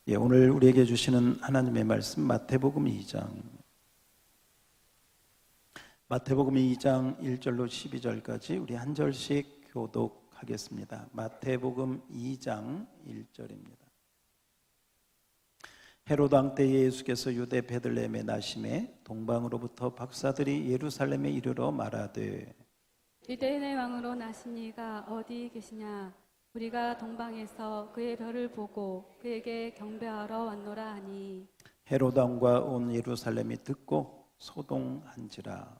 오늘 우리에게 주시는 하나님의 말씀 마태복음 2장 1절로 12절까지 우리 한 절씩 교독하겠습니다. 마태복음 2장 1절입니다. 헤로드 왕 때 예수께서 유대 베들레헴에 나심에 동방으로부터 박사들이 예루살렘에 이르러 말하되 유대인의 왕으로 나신 이가 어디 계시냐? 우리가 동방에서 그의 별을 보고 그에게 경배하러 왔노라 하니 헤로드 왕과 온 예루살렘이 듣고 소동한지라.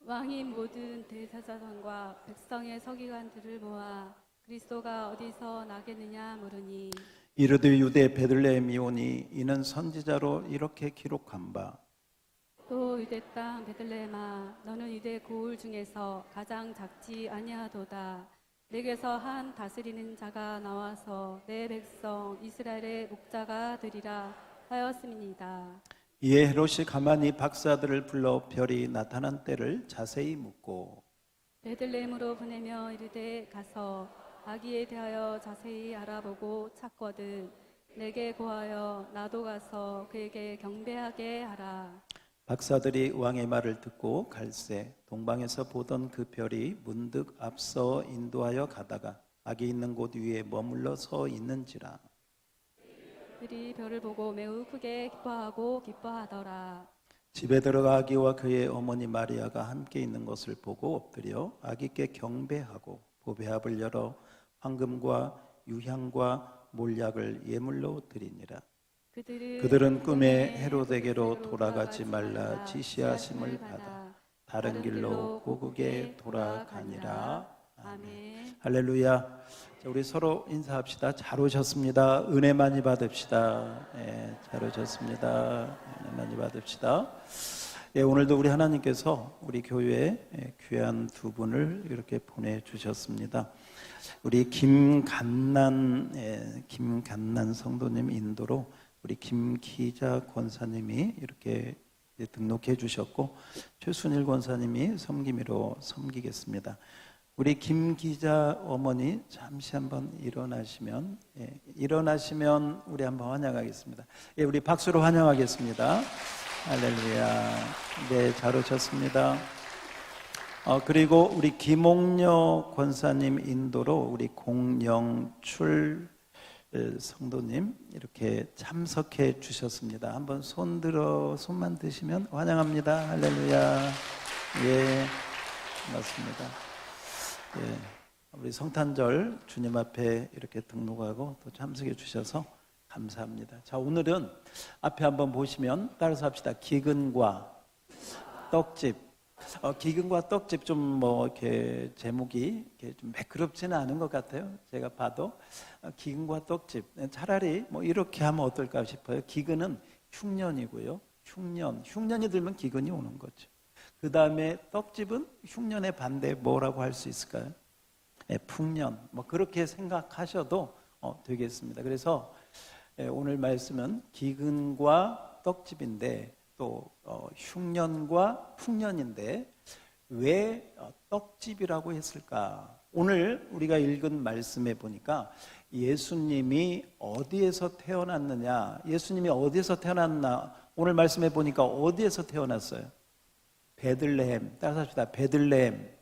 왕이 모든 대제사장과 백성의 서기관들을 모아 그리스도가 어디서 나겠느냐 물으니 이르되 유대 베들레헴이 오니 이는 선지자로 이렇게 기록한 바 또 유대 땅 베들레헴아 너는 유대 고을 중에서 가장 작지 아니하도다. 내게서 한 다스리는 자가 나와서 내 백성 이스라엘의 목자가 되리라 하였음이니이다. 이에 헤롯이 가만히 박사들을 불러 별이 나타난 때를 자세히 묻고 베들레헴으로 보내며 이르되 가서 아기에 대하여 자세히 알아보고 찾거든 내게 고하여 나도 가서 그에게 경배하게 하라. 박사들이 왕의 말을 듣고 갈새 동방에서 보던 그 별이 문득 앞서 인도하여 가다가 아기 있는 곳 위에 머물러 서 있는지라. 그들이 별을 보고 매우 크게 기뻐하고 기뻐하더라. 집에 들어가 아기와 그의 어머니 마리아가 함께 있는 것을 보고 엎드려 아기께 경배하고 보배합을 열어 황금과 유향과 몰약을 예물로 드리니라. 그들은 꿈에 헤롯에게로 돌아가지 말라 지시하심을 받아 다른 길로 고국에 돌아가니라. 아멘. 할렐루야. 자, 우리 서로 인사합시다. 잘 오셨습니다. 은혜 많이 받읍시다. 잘 오셨습니다. 은혜 많이 받읍시다. 오늘도 우리 하나님께서 우리 교회에 귀한 두 분을 이렇게 보내주셨습니다. 우리 김간난 성도님 인도로 우리 김기자 권사님이 이렇게 등록해 주셨고 최순일 권사님이 섬김이로 섬기겠습니다. 우리 김기자 어머니 잠시 한번 일어나시면 우리 한번 환영하겠습니다. 우리 박수로 환영하겠습니다. 할렐루야. 네, 잘 오셨습니다. 그리고 우리 김옥녀 권사님 인도로 우리 공영출 성도님 이렇게 참석해 주셨습니다. 한번 손만 드시면 환영합니다. 할렐루야. 예, 반갑습니다. 우리 성탄절 주님 앞에 이렇게 등록하고 또 참석해 주셔서 감사합니다. 자, 오늘은 앞에 한번 보시면 따라서 합시다. 기근과 떡집. 기근과 떡집 좀 이렇게 제목이 이렇게 좀 매끄럽지는 않은 것 같아요. 제가 봐도 기근과 떡집 차라리 이렇게 하면 어떨까 싶어요. 기근은 흉년이고요. 흉년이 들면 기근이 오는 거죠. 그 다음에 떡집은 흉년의 반대 뭐라고 할 수 있을까요? 풍년. 그렇게 생각하셔도 되겠습니다. 그래서 오늘 말씀은 기근과 떡집인데 또 흉년과 풍년인데 왜 떡집이라고 했을까? 오늘 우리가 읽은 말씀에 보니까 예수님이 어디에서 태어났느냐? 예수님이 어디에서 태어났나? 오늘 말씀에 보니까 어디에서 태어났어요? 베들레헴. 따라서 합시다. 베들레헴.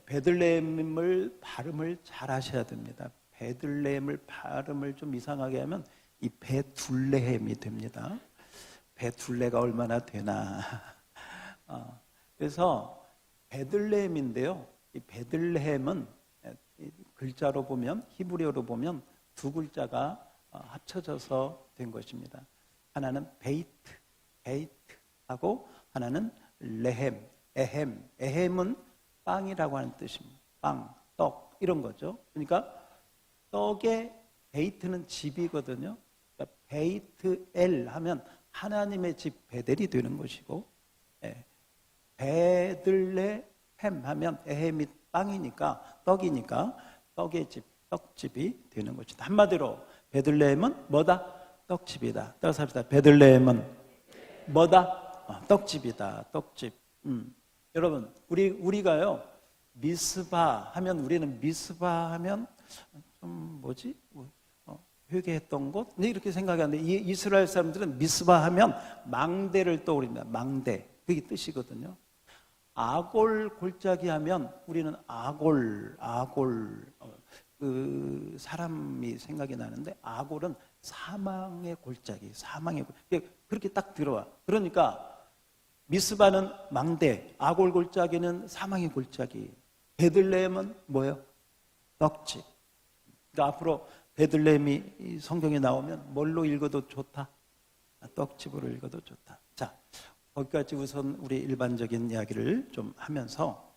베들레헴을 발음을 잘 하셔야 됩니다. 베들레헴을 발음을 좀 이상하게 하면 이 베둘레헴이 됩니다. 베둘레가 얼마나 되나. 그래서 베들레헴인데요. 이 베들레헴은 글자로 보면 히브리어로 보면 두 글자가 합쳐져서 된 것입니다. 하나는 베이트하고 하나는 레헴, 에헴은 빵이라고 하는 뜻입니다. 빵, 떡 이런 거죠. 그러니까 떡의 베이트는 집이거든요. 그러니까 베이트엘 하면 하나님의 집 베델이 되는 것이고 베들레헴 하면 에헴이 빵이니까 떡이니까 떡의 집, 떡집이 되는 것이다. 한마디로 베들레헴은 뭐다? 떡집이다. 따라서 합시다. 베들레헴은 뭐다? 떡집이다. 떡집. 여러분 우리가요 미스바 하면 우리는 미스바 하면 좀 회개했던 곳? 네, 이렇게 생각하는데 이 이스라엘 사람들은 미스바 하면 망대를 떠올립니다. 망대. 그게 뜻이거든요. 아골 골짜기 하면 우리는 아골 그 사람이 생각이 나는데 아골은 사망의 골짜기, 사망의 골짜기. 그렇게 딱 들어와. 그러니까 미스바는 망대, 아골 골짜기는 사망의 골짜기. 베들레헴은 뭐예요? 떡집. 그러니까 앞으로 베들레헴이 성경에 나오면 뭘로 읽어도 좋다? 떡집으로 읽어도 좋다. 자, 거기까지 우선 우리 일반적인 이야기를 좀 하면서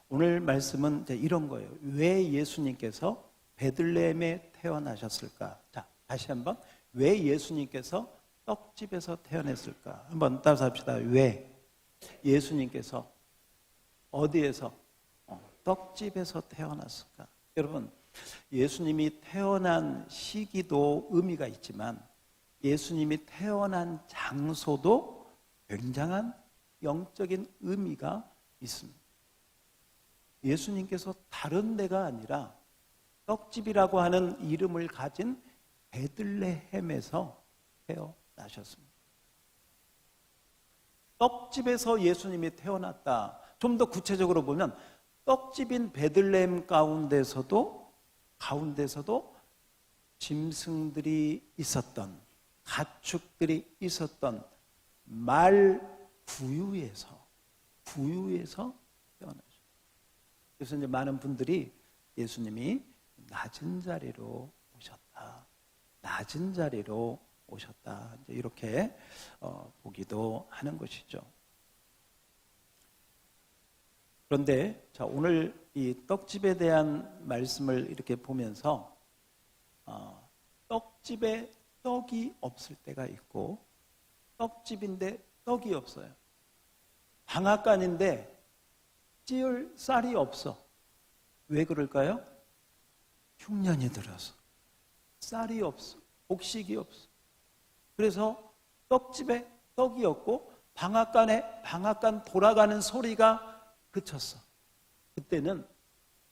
오늘 말씀은 이제 이런 거예요. 왜 예수님께서 베들레헴에 태어나셨을까? 자, 다시 한번. 왜 예수님께서 떡집에서 태어났을까? 한번 따라서 합시다. 왜 예수님께서 어디에서? 떡집에서 태어났을까? 여러분, 예수님이 태어난 시기도 의미가 있지만 예수님이 태어난 장소도 굉장한 영적인 의미가 있습니다. 예수님께서 다른 데가 아니라 떡집이라고 하는 이름을 가진 베들레헴에서 태어나셨습니다. 떡집에서 예수님이 태어났다. 좀 더 구체적으로 보면 떡집인 베들레헴 가운데서도 짐승들이 있었던, 가축들이 있었던 말 구유에서 태어나셨어요. 그래서 이제 많은 분들이 예수님이 낮은 자리로 오셨다. 이제 이렇게 보기도 하는 것이죠. 그런데 자, 오늘 이 떡집에 대한 말씀을 이렇게 보면서 떡집에 떡이 없을 때가 있고 떡집인데 떡이 없어요. 방앗간인데 찌을 쌀이 없어. 왜 그럴까요? 흉년이 들어서 쌀이 없어. 곡식이 없어. 그래서 떡집에 떡이 없고 방앗간 돌아가는 소리가 그쳤어. 그때는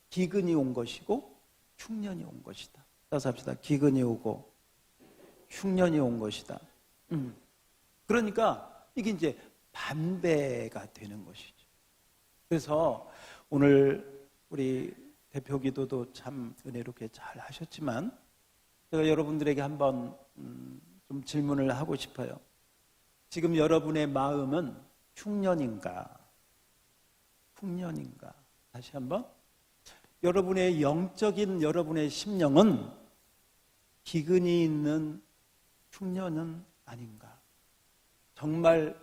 기근이 온 것이고 흉년이 온 것이다. 따라서 합시다. 기근이 오고 흉년이 온 것이다. 그러니까 이게 이제 반대가 되는 것이죠. 그래서 오늘 우리 대표 기도도 참 은혜롭게 잘 하셨지만 제가 여러분들에게 한번 좀 질문을 하고 싶어요. 지금 여러분의 마음은 흉년인가? 풍년인가? 다시 한번. 여러분의 영적인 여러분의 심령은 기근이 있는 흉년은 아닌가? 정말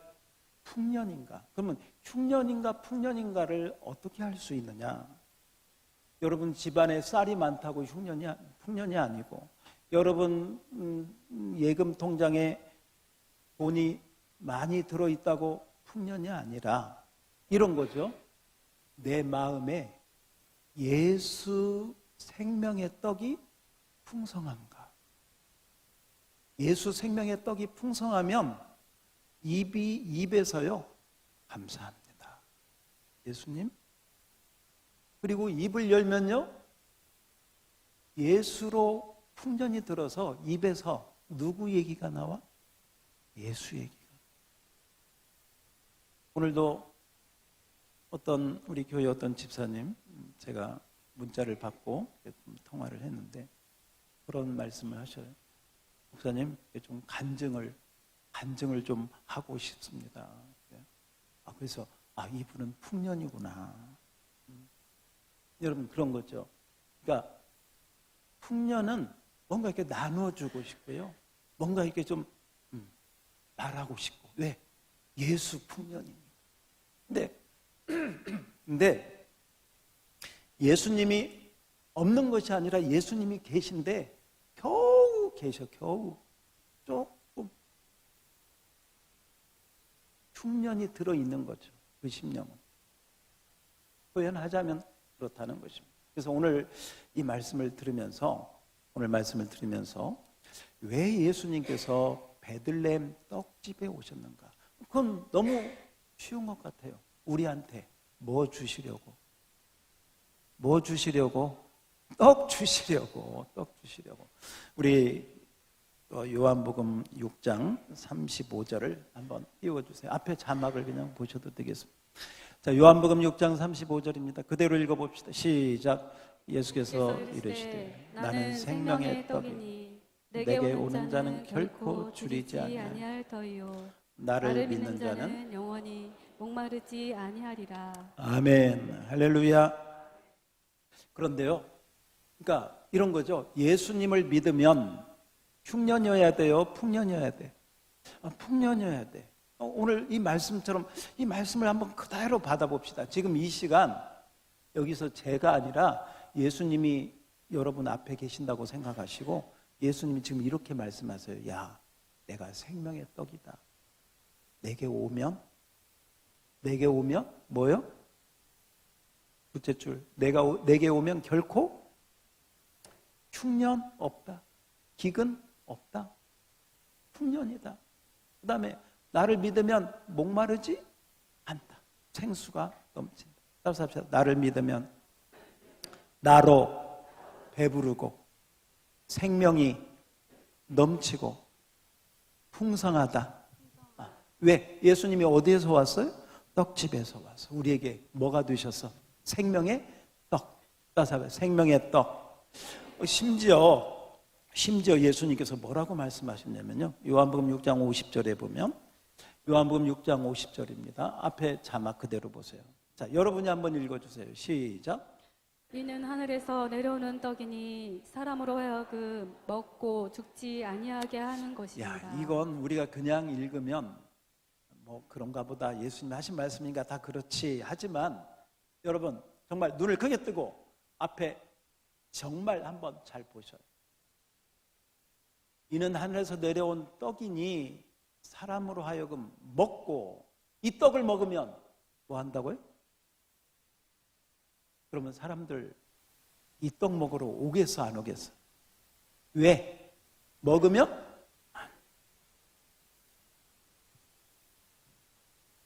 풍년인가? 그러면 흉년인가 풍년인가를 어떻게 할 수 있느냐? 여러분 집안에 쌀이 많다고 풍년이 아니고 여러분 예금 통장에 돈이 많이 들어있다고 풍년이 아니라 이런 거죠. 내 마음에 예수 생명의 떡이 풍성한가? 예수 생명의 떡이 풍성하면 입에서요 감사합니다. 예수님. 그리고 입을 열면요 예수로 풍년이 들어서 입에서 누구 얘기가 나와? 예수 얘기가. 오늘도 어떤 우리 교회 어떤 집사님 제가 문자를 받고 통화를 했는데 그런 말씀을 하셔요. 목사님 좀 간증을 좀 하고 싶습니다. 그래서 이분은 풍년이구나. 여러분 그런 거죠. 그러니까 풍년은 뭔가 이렇게 나눠주고 싶고요. 뭔가 이렇게 좀 말하고 싶고. 왜? 예수 풍년입니다. 근데 예수님이 없는 것이 아니라 예수님이 계신데 겨우 조금 흉년이 들어있는 거죠. 그 심령은. 표현하자면 그렇다는 것입니다. 그래서 오늘 말씀을 들으면서 왜 예수님께서 베들레헴 떡집에 오셨는가? 그건 너무 쉬운 것 같아요. 우리한테 뭐 주시려고? 떡 주시려고. 우리 요한복음 6장 35절을 한번 띄워주세요. 앞에 자막을 그냥 보셔도 되겠습니다. 자, 요한복음 6장 35절입니다. 그대로 읽어봅시다. 시작. 예수께서 이르시되 나는 생명의 떡이니 내게 오는 자는 결코 줄이지 아니할 터이요 나를 믿는 자는 영원히 목마르지 아니하리라. 아멘. 할렐루야. 그런데요, 그러니까 이런 거죠. 예수님을 믿으면 흉년이어야 돼요? 풍년이어야 돼? 풍년이어야 돼. 오늘 이 말씀처럼 이 말씀을 한번 그대로 받아봅시다. 지금 이 시간 여기서 제가 아니라 예수님이 여러분 앞에 계신다고 생각하시고 예수님이 지금 이렇게 말씀하세요. 야, 내가 생명의 떡이다. 내게 오면 뭐요? 둘째 줄. 내게 오면 결코 흉년 없다. 기근 없다. 풍년이다. 그 다음에 나를 믿으면 목마르지 않다. 생수가 넘친다. 따라서 합시다. 나를 믿으면 나로 배부르고 생명이 넘치고 풍성하다. 왜? 예수님이 어디에서 왔어요? 떡집에서 와서 우리에게 뭐가 되셨어? 생명의 떡. 따라서 합시다. 생명의 떡. 심지어 예수님께서 뭐라고 말씀하셨냐면요. 요한복음 6장 50절에 보면 요한복음 6장 50절입니다. 앞에 자막 그대로 보세요. 자, 여러분이 한번 읽어주세요. 시작. 이는 하늘에서 내려오는 떡이니 사람으로 하여금 먹고 죽지 아니하게 하는 것이니라. 야, 이건 우리가 그냥 읽으면 뭐 그런가 보다 예수님 하신 말씀인가 다 그렇지 하지만 여러분 정말 눈을 크게 뜨고 앞에 정말 한번 잘 보셔요. 이는 하늘에서 내려온 떡이니 사람으로 하여금 먹고 이 떡을 먹으면 뭐 한다고요? 그러면 사람들 이 떡 먹으러 오겠어 안 오겠어? 왜? 먹으면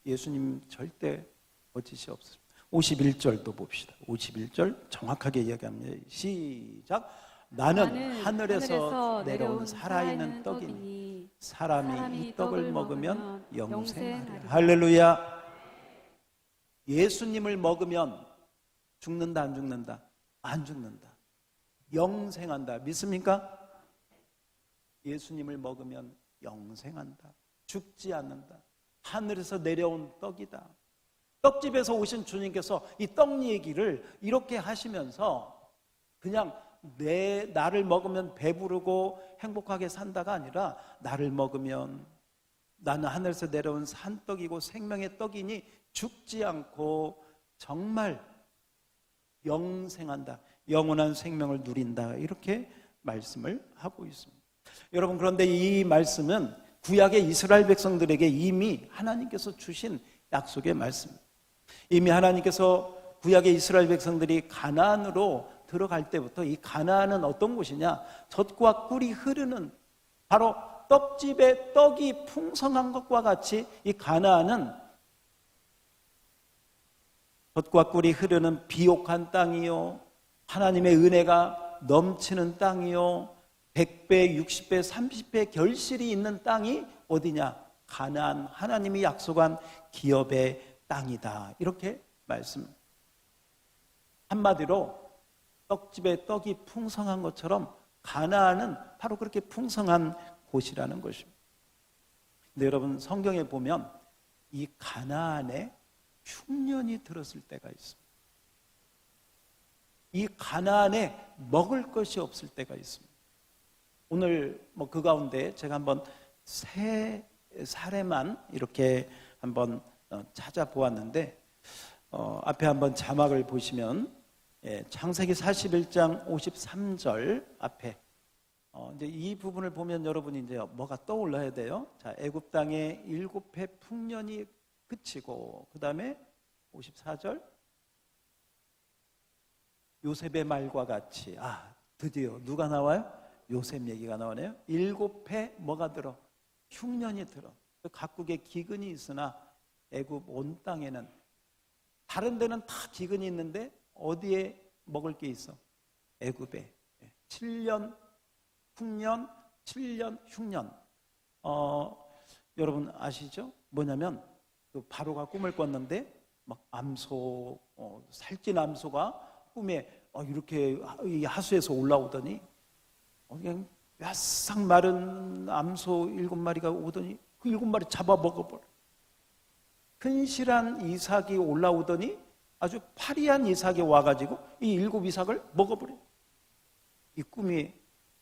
예수님 절대 거짓이 없습니다. 51절도 봅시다. 51절 정확하게 이야기합니다. 시작. 나는 하늘에서 내려온 살아있는 떡이니 사람이 이 떡을 먹으면 영생하리라. 할렐루야. 예수님을 먹으면 죽는다 안 죽는다? 안 죽는다. 영생한다. 믿습니까? 예수님을 먹으면 영생한다. 죽지 않는다. 하늘에서 내려온 떡이다. 떡집에서 오신 주님께서 이 떡 얘기를 이렇게 하시면서 그냥 나를 먹으면 배부르고 행복하게 산다가 아니라 나를 먹으면 나는 하늘에서 내려온 산떡이고 생명의 떡이니 죽지 않고 정말 영생한다. 영원한 생명을 누린다. 이렇게 말씀을 하고 있습니다. 여러분 그런데 이 말씀은 구약의 이스라엘 백성들에게 이미 하나님께서 주신 약속의 말씀입니다. 이미 하나님께서 구약의 이스라엘 백성들이 가나안으로 들어갈 때부터 이 가나안은 어떤 곳이냐? 젖과 꿀이 흐르는 바로 떡집에 떡이 풍성한 것과 같이 이 가나안은 젖과 꿀이 흐르는 비옥한 땅이요 하나님의 은혜가 넘치는 땅이요 100배, 60배, 30배 결실이 있는 땅이 어디냐? 가나안, 하나님이 약속한 기업의 땅이다. 이렇게 말씀. 한마디로 떡집에 떡이 풍성한 것처럼 가나안은 바로 그렇게 풍성한 곳이라는 것입니다. 근데 여러분 성경에 보면 이 가나안에 흉년이 들었을 때가 있습니다. 이 가나안에 먹을 것이 없을 때가 있습니다. 오늘 뭐 그 가운데 제가 한번 세 사례만 이렇게 한번 찾아보았는데 앞에 한번 자막을 보시면 창세기 41장 53절 앞에 이제 이 부분을 보면 여러분이 이제 뭐가 떠올라야 돼요. 자, 애굽 땅에 7해 풍년이 그치고 그 다음에 54절 요셉의 말과 같이 드디어 누가 나와요? 요셉 얘기가 나오네요. 7해 뭐가 들어? 흉년이 들어. 각국의 기근이 있으나 애굽 온 땅에는 다른 데는 다 기근이 있는데 어디에 먹을 게 있어? 애굽에 7년 흉년 7년, 흉년. 여러분 아시죠? 뭐냐면 그 바로가 꿈을 꿨는데 막 암소, 살찐 암소가 꿈에 이렇게 이 하수에서 올라오더니 그냥 야싹 마른 암소 7마리가 오더니 그 7마리 잡아 먹어버려. 근실한 이삭이 올라오더니 아주 파리한 이삭이 와가지고 이 7 이삭을 먹어버려. 이 꿈의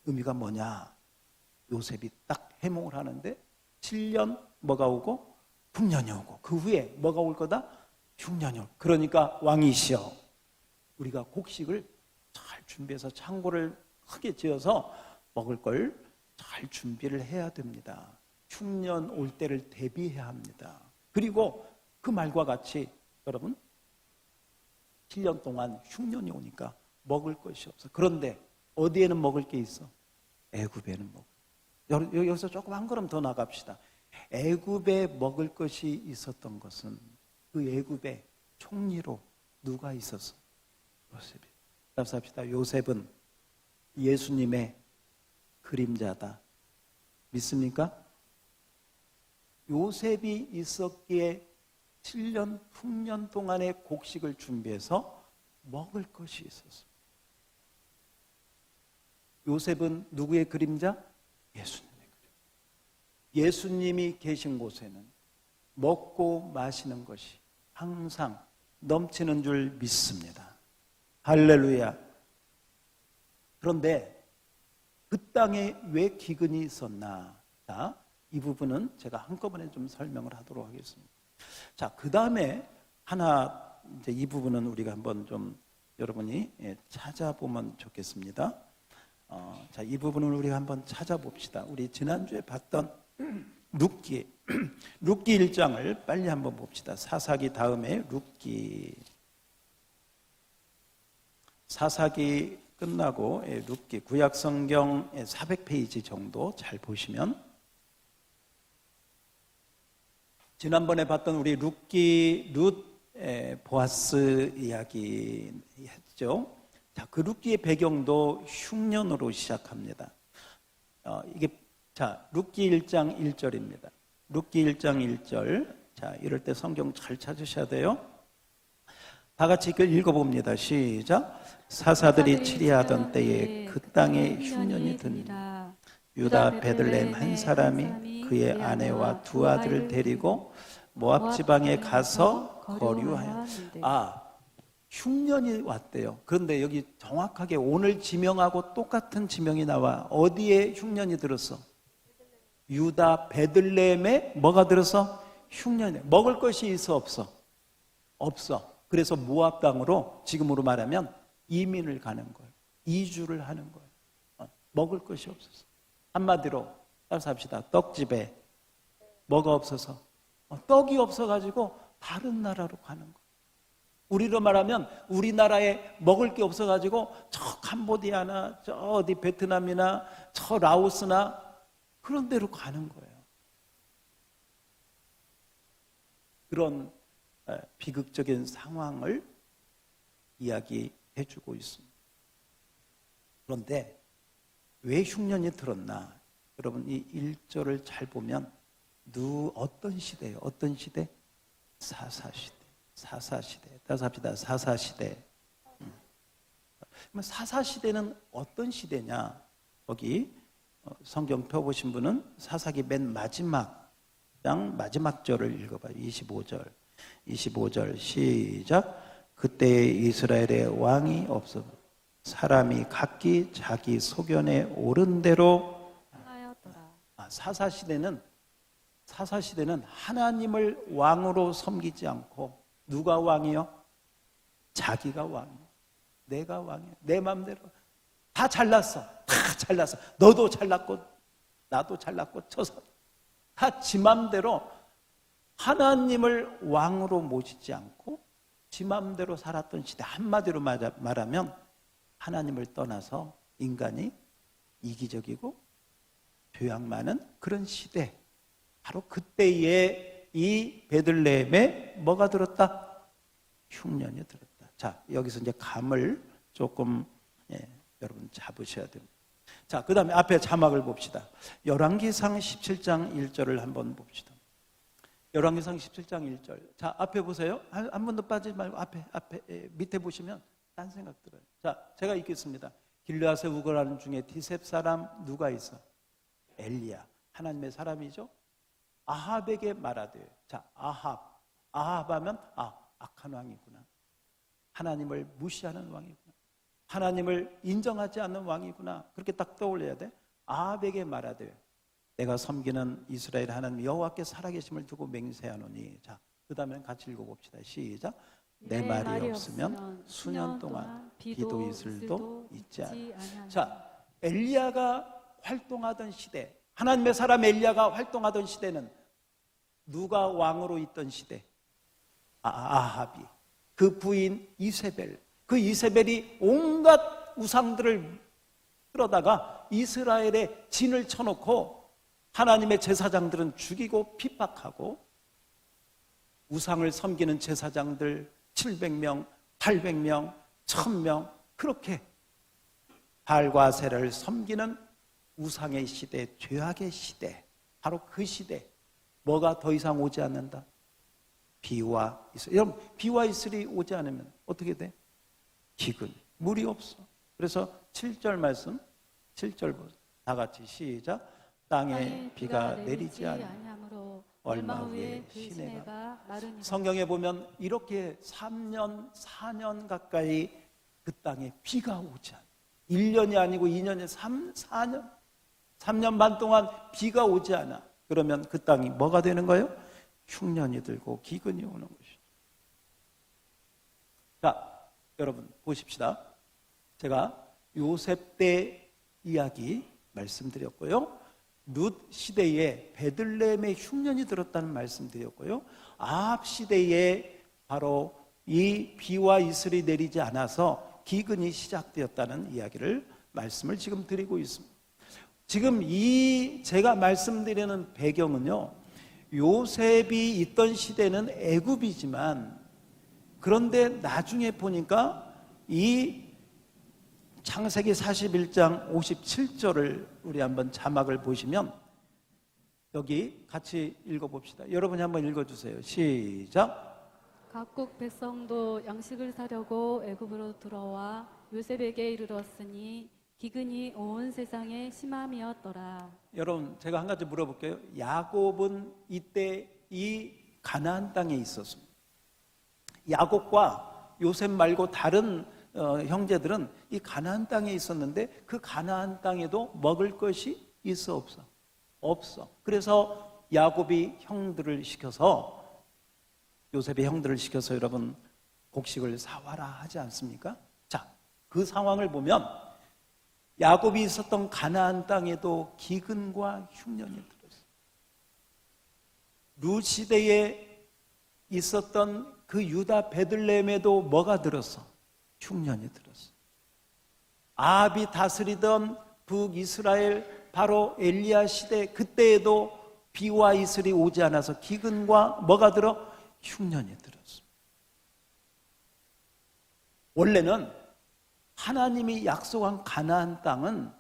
의미가 뭐냐? 요셉이 딱 해몽을 하는데 7년 뭐가 오고 흉년이 오고 그 후에 뭐가 올 거다? 흉년이 올. 그러니까 왕이시여, 우리가 곡식을 잘 준비해서 창고를 크게 지어서 먹을 걸 잘 준비를 해야 됩니다. 흉년 올 때를 대비해야 합니다. 그리고 그 말과 같이 여러분 7년 동안 흉년이 오니까 먹을 것이 없어. 그런데 어디에는 먹을 게 있어? 애굽에는 먹을. 여기서 조금 한 걸음 더 나갑시다. 애굽에 먹을 것이 있었던 것은 그 애굽의 총리로 누가 있었어? 요셉이. 따라서 합시다. 요셉은 예수님의 그림자다. 믿습니까? 요셉이 있었기에 7년, 흉년 동안의 곡식을 준비해서 먹을 것이 있었어. 요셉은 누구의 그림자? 예수님의 그림자. 예수님이 계신 곳에는 먹고 마시는 것이 항상 넘치는 줄 믿습니다. 할렐루야. 그런데 그 땅에 왜 기근이 있었나? 자, 이 부분은 제가 한꺼번에 좀 설명을 하도록 하겠습니다. 자, 그 다음에 하나, 이제 이 부분은 우리가 한번 좀 여러분이 찾아보면 좋겠습니다. 자, 이 부분을 우리가 한번 찾아봅시다. 우리 지난주에 봤던 룻기 1장을 빨리 한번 봅시다. 사사기 다음에 룻기. 사사기 끝나고 룻기, 구약성경 400페이지 정도 잘 보시면 지난번에 봤던 우리 룻기, 보아스 이야기 했죠. 자, 그 룻기의 배경도 흉년으로 시작합니다. 자, 룻기 1장 1절입니다. 룻기 1장 1절. 자, 이럴 때 성경 잘 찾으셔야 돼요. 다 같이 입어봅니다. 시작. 사사들이 치리하던 때에 그 땅에 흉년이 든다. 유다 베들레헴 한 사람이 그의 아내와 2 아들을 데리고 모압 지방에 가서 거류하여. 흉년이 왔대요. 그런데 여기 정확하게 오늘 지명하고 똑같은 지명이 나와. 어디에 흉년이 들었어? 유다 베들레헴에 뭐가 들어서? 흉년이. 먹을 것이 있어 없어? 없어. 그래서 모압 땅으로 지금으로 말하면 이민을 가는 거예요. 이주를 하는 거예요. 먹을 것이 없어서. 한마디로 따라서 합시다. 떡집에 뭐가 없어서? 떡이 없어가지고 다른 나라로 가는 거예요. 우리로 말하면 우리나라에 먹을 게 없어가지고 저 캄보디아나 저 어디 베트남이나 저 라오스나 그런 데로 가는 거예요. 그런 비극적인 상황을 이야기해주고 있습니다. 그런데 왜 흉년이 들었나? 여러분 이 1절을 잘 보면 어떤 시대예요? 어떤 시대? 사사시대. 사사시대. 따라서 합시다. 사사시대. 사사시대는 어떤 시대냐? 거기 성경 펴보신 분은 사사기 맨 마지막 장 마지막 절을 읽어봐요. 25절 시작. 그때 이스라엘의 왕이 없어 사람이 각기 자기 소견에 옳은 대로 행하였더라. 사사시대는 하나님을 왕으로 섬기지 않고 누가 왕이요? 자기가 왕이요. 내가 왕이요. 내 마음대로 다 잘났어. 다 잘났어. 너도 잘났고 나도 잘났고 다 지 마음대로 하나님을 왕으로 모시지 않고 지 마음대로 살았던 시대. 한마디로 말하면 하나님을 떠나서 인간이 이기적이고 교양 많은 그런 시대. 바로 그때에 이 베들레헴에 뭐가 들었다? 흉년이 들었다. 자, 여기서 이제 감을 조금 여러분 잡으셔야 됩니다. 자, 그 다음에 앞에 자막을 봅시다. 열왕기상 17장 1절을 한번 봅시다. 열왕기상 17장 1절. 자, 앞에 보세요. 한 번도 빠지지 말고 앞에 밑에 보시면 딴 생각 들어요. 자, 제가 읽겠습니다. 길르앗에 우거라는 중에 디셉 사람 누가 있어? 엘리야. 하나님의 사람이죠. 아합에게 말하되. 자, 아합 하면 악한 왕이구나. 하나님을 무시하는 왕이구나. 하나님을 인정하지 않는 왕이구나. 그렇게 딱 떠올려야 돼. 아합에게 말하되 내가 섬기는 이스라엘 하나님 여호와께 살아계심을 두고 맹세하노니. 자, 그 다음에 같이 읽어봅시다. 시작. 내 말이 없으면 수년 동안 비도 이슬도 있지 않아. 자, 엘리야가 활동하던 시대, 하나님의 사람 엘리야가 활동하던 시대는 누가 왕으로 있던 시대? 아합이, 그 부인 이세벨, 그 이세벨이 온갖 우상들을 끌어다가 이스라엘에 진을 쳐놓고 하나님의 제사장들은 죽이고 핍박하고 우상을 섬기는 제사장들 700명, 800명, 1000명 그렇게 발과 세를 섬기는 우상의 시대, 죄악의 시대, 바로 그 시대. 뭐가 더 이상 오지 않는다? 비와 이슬. 여러분, 비와 이슬이 오지 않으면 어떻게 돼? 기근, 물이 없어. 그래서 7절 말씀, 7절 보세요. 다 같이 시작. 땅에 비가 내리지 않으므로 얼마 후에 그 시내가 마르니라. 성경에 보면 이렇게 3년, 4년 가까이 그 땅에 비가 오지 않아. 1년이 아니고 2년이 4년, 3년 반 동안 비가 오지 않아. 그러면 그 땅이 뭐가 되는 거예요? 흉년이 들고 기근이 오는 것이죠. 자, 여러분 보십시다. 제가 요셉 때 이야기 말씀드렸고요. 룻 시대에 베들레헴에 흉년이 들었다는 말씀드렸고요. 아합 시대에 바로 이 비와 이슬이 내리지 않아서 기근이 시작되었다는 이야기를 말씀을 지금 드리고 있습니다. 지금 이 제가 말씀드리는 배경은요, 요셉이 있던 시대는 애굽이지만 그런데 나중에 보니까 이 창세기 41장 57절을 우리 한번 자막을 보시면 여기 같이 읽어봅시다. 여러분이 한번 읽어주세요. 시작. 각국 백성도 양식을 사려고 애굽으로 들어와 요셉에게 이르렀으니 기근이 온 세상에 심함이었더라. 여러분, 제가 한 가지 물어볼게요. 야곱은 이때 이 가나안 땅에 있었습니다. 야곱과 요셉 말고 다른 형제들은 이 가나안 땅에 있었는데 그 가나안 땅에도 먹을 것이 있어 없어? 없어. 그래서 야곱이 형들을 시켜서, 요셉의 형들을 시켜서 여러분 곡식을 사와라 하지 않습니까? 자, 그 상황을 보면 야곱이 있었던 가나안 땅에도 기근과 흉년이 들었어요. 룻 시대에 있었던 그 유다 베들레헴에도 뭐가 들었어? 흉년이 들었어. 아합이 다스리던 북이스라엘 바로 엘리야 시대, 그때에도 비와 이슬이 오지 않아서 기근과 뭐가 들어? 흉년이 들었어. 원래는 하나님이 약속한 가나안 땅은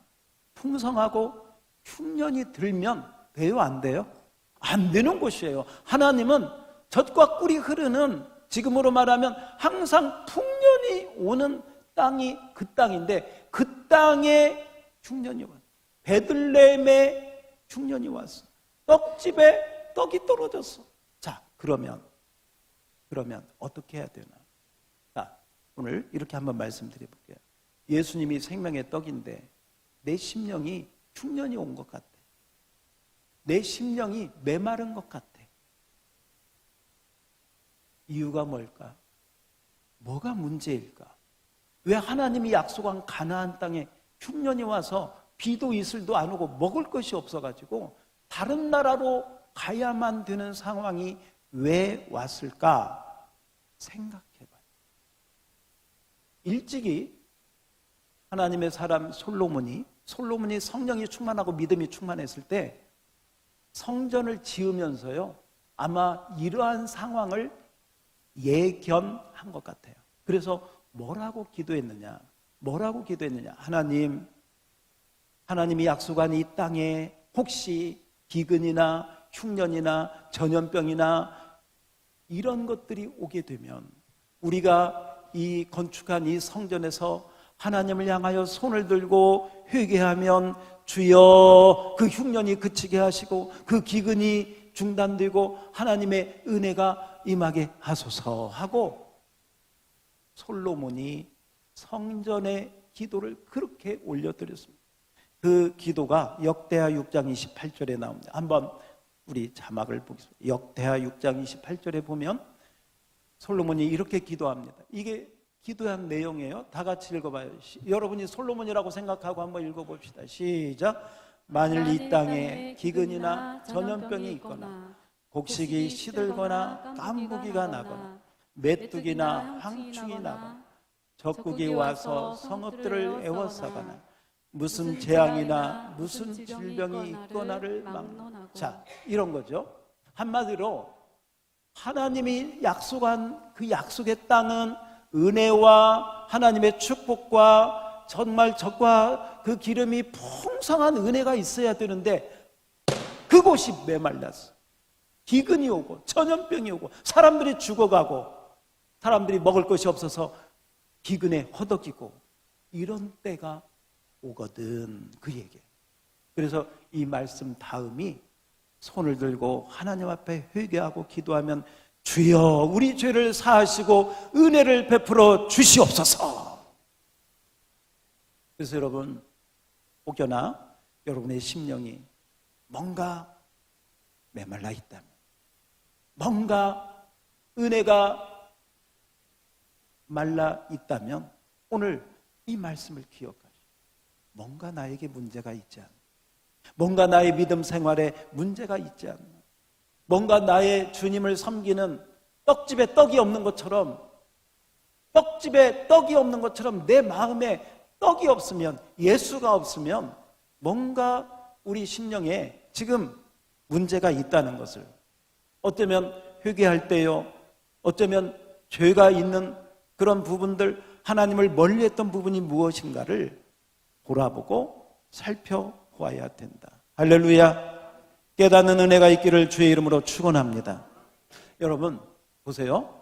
풍성하고 흉년이 들면 돼요, 안 돼요? 안 되는 곳이에요. 하나님은 젖과 꿀이 흐르는, 지금으로 말하면 항상 풍년이 오는 땅이 그 땅인데 그 땅에 흉년이 왔어요. 베들레헴에 흉년이 왔어. 떡집에 떡이 떨어졌어. 자, 그러면 어떻게 해야 되나? 자, 오늘 이렇게 한번 말씀드려볼게요. 예수님이 생명의 떡인데 내 심령이 흉년이 온 것 같아. 내 심령이 메마른 것 같아. 이유가 뭘까? 뭐가 문제일까? 왜 하나님이 약속한 가나안 땅에 흉년이 와서 비도 이슬도 안 오고 먹을 것이 없어가지고 다른 나라로 가야만 되는 상황이 왜 왔을까? 생각해봐요. 일찍이 하나님의 사람 솔로몬이 성령이 충만하고 믿음이 충만했을 때 성전을 지으면서요, 아마 이러한 상황을 예견한 것 같아요. 그래서 뭐라고 기도했느냐? 하나님, 하나님이 약속한 이 땅에 혹시 기근이나 흉년이나 전염병이나 이런 것들이 오게 되면 우리가 이 건축한 이 성전에서 하나님을 향하여 손을 들고 회개하면 주여 그 흉년이 그치게 하시고 그 기근이 중단되고 하나님의 은혜가 임하게 하소서 하고 솔로몬이 성전의 기도를 그렇게 올려드렸습니다. 그 기도가 역대하 6장 28절에 나옵니다. 한번 우리 자막을 보겠습니다. 역대하 6장 28절에 보면 솔로몬이 이렇게 기도합니다. 이게 기도한 내용이에요. 다 같이 읽어봐요. 여러분이 솔로몬이라고 생각하고 한번 읽어봅시다. 시작. 만일 이 땅에 기근이나 전염병이 있거나 곡식이 시들거나 깐부기가 나거나 메뚜기나 황충이 나거나 적국이 와서 성읍들을 에워싸거나 무슨 재앙이나 무슨 질병이 있거나를 막노. 자, 이런 거죠. 한마디로 하나님이 약속한 그 약속의 땅은 은혜와 하나님의 축복과 정말 적과 그 기름이 풍성한 은혜가 있어야 되는데 그곳이 메말랐어. 기근이 오고 전염병이 오고 사람들이 죽어가고 사람들이 먹을 것이 없어서 기근에 허덕이고 이런 때가 오거든. 그 얘기. 그래서 이 말씀 다음이 손을 들고 하나님 앞에 회개하고 기도하면 주여 우리 죄를 사하시고 은혜를 베풀어 주시옵소서. 그래서 여러분 혹여나 여러분의 심령이 뭔가 메말라 있다면 뭔가 은혜가 말라 있다면 오늘 이 말씀을 기억하시고 뭔가 나에게 문제가 있지 않나, 뭔가 나의 믿음 생활에 문제가 있지 않나, 뭔가 나의 주님을 섬기는 떡집에 떡이 없는 것처럼 떡집에 떡이 없는 것처럼 내 마음에 떡이 없으면 예수가 없으면 뭔가 우리 심령에 지금 문제가 있다는 것을 어쩌면 회개할 때요 어쩌면 죄가 있는 그런 부분들 하나님을 멀리했던 부분이 무엇인가를 돌아보고 살펴보아야 된다. 할렐루야. 깨닫는 은혜가 있기를 주의 이름으로 축원합니다. 여러분 보세요.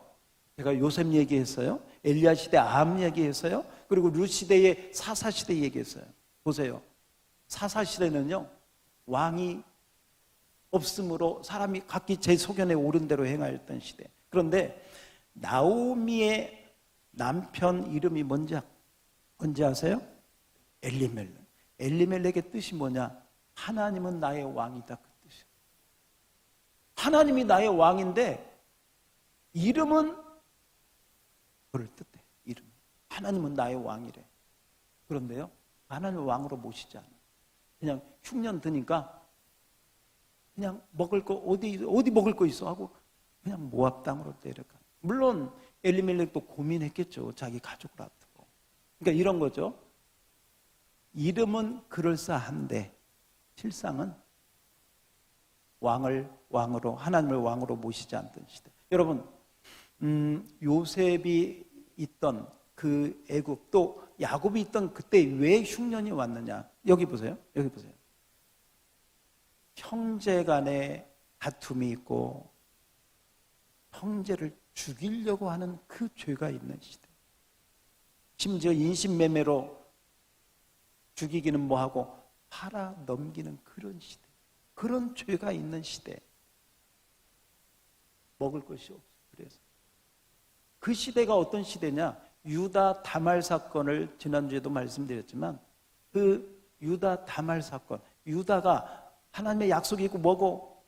제가 요셉 얘기했어요. 엘리야 시대 암 얘기했어요. 그리고 룻 시대의 사사 시대 얘기했어요. 보세요. 사사 시대는요 왕이 없으므로 사람이 각기 제 소견에 옳은 대로 행하였던 시대. 그런데 나오미의 남편 이름이 뭔지 아세요? 엘리멜렉. 엘리멜렉의 뜻이 뭐냐? 하나님은 나의 왕이다, 그 뜻이에요. 하나님이 나의 왕인데 이름은 그럴듯해. 이름. 하나님은 나의 왕이래. 그런데요 하나님을 왕으로 모시지 않아. 그냥 흉년 드니까 그냥 먹을 거 어디 먹을 거 있어 하고 그냥 모압 땅으로 데려가. 물론 엘리멜렉도 고민했겠죠. 자기 가족을 앞두고. 그러니까 이런 거죠. 이름은 그럴싸한데 실상은 왕으로 하나님을 왕으로 모시지 않던 시대. 여러분 요셉이 있던 그 애굽 또 야곱이 있던 그때 왜 흉년이 왔느냐? 여기 보세요. 여기 보세요. 형제 간에 다툼이 있고 형제를 죽이려고 하는 그 죄가 있는 시대. 심지어 인신매매로 죽이기는 뭐하고 팔아 넘기는 그런 시대. 그런 죄가 있는 시대. 먹을 것이 없어. 그래서 그 시대가 어떤 시대냐? 유다 다말 사건을 지난주에도 말씀드렸지만 그 유다 다말 사건, 유다가 하나님의 약속이 있고 뭐고